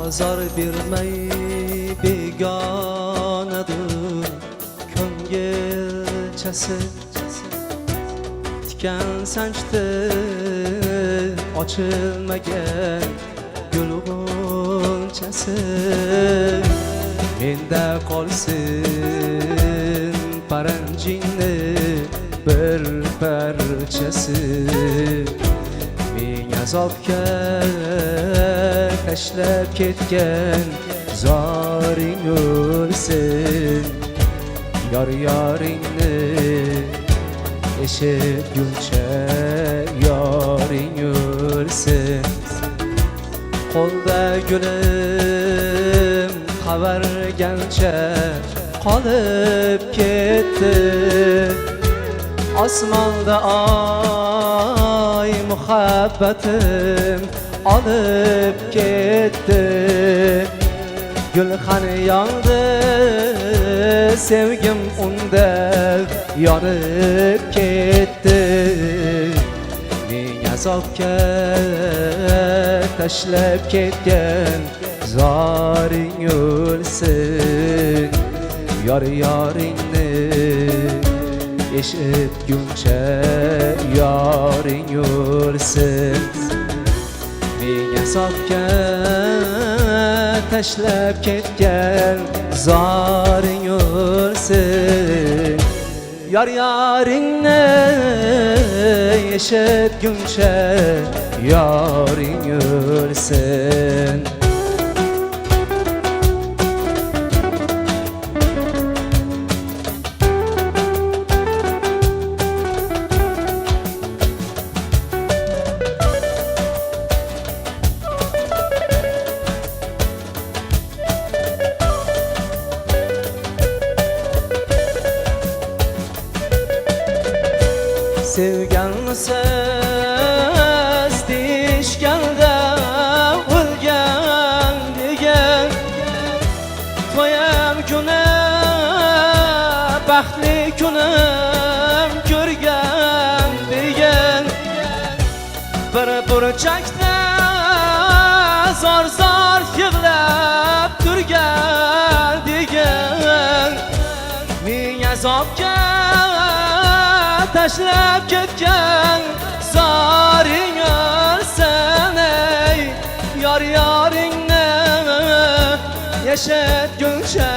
azar vermey begonadır ko'ngilchasi tikan sanchdi ochilmagan gul g'unchasi menda qolsin paranjingni bir parchasi ming azobga tashlab ketgan zoring o'lsin yor yoringni eshitguncha yoring o'lsin qo'lda gulim qavargancha qolib ketdi osmonda oy muhabbatim olib ketdi gulxan yondi sevgim unda yonib ketdi ming azobga tashlab ketgan zoring o'lsin yor yoringni eshitguncha yoring o'lsin ming azobga tashlab ketgan zoring o'lsin yor yoringni eshitguncha yoring o'lsin sevgansiz deyishganda o'lgan degan to'yam kuni baxtli kunim ko'rgan degan bir burchakda zor zor yig'lab turgan degan ming azobga tashlab ketgan zoring o'lsin ey yor yoringni eshitguncha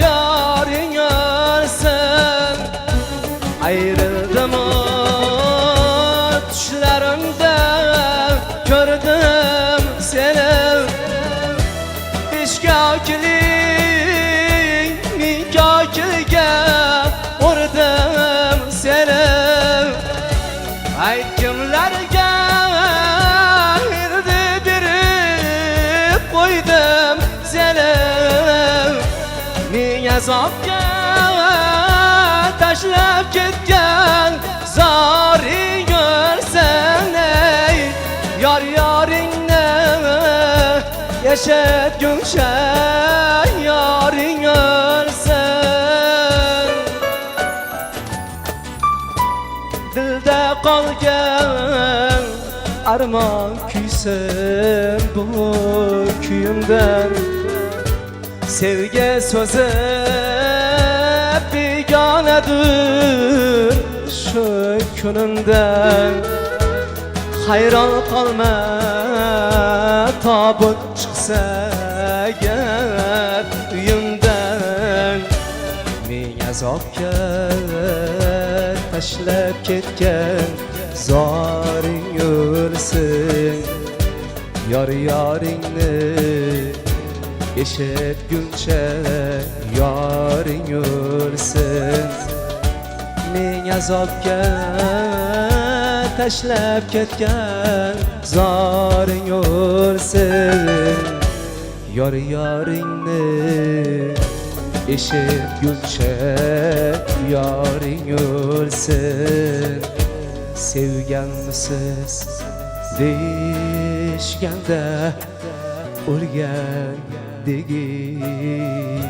yoring o'lsin ayrildim tushlarimda ko'rdim seni ishkokilik ming kokilga urdim seni aytgimlarga erdi berib qo'ydim seni ming azobga tashlab ketgan zoring o'lsin ey yor yoringni eshitguncha yoring o'lsin dilda qolgan armon kuysin bu kuyimdan sevgi so'zi begonadir shu kunimdan hayron qolma tobut chiqsa agar uyimdan ming azobga tashlab ketgan zoring o'lsin yor yoringni eshitguncha yoring o'lsin ming azobga tashlab ketgan zoring o'lsin yor yoringni eshitguncha yoring o'lsin sevganmisiz deyishganda o'lgan degin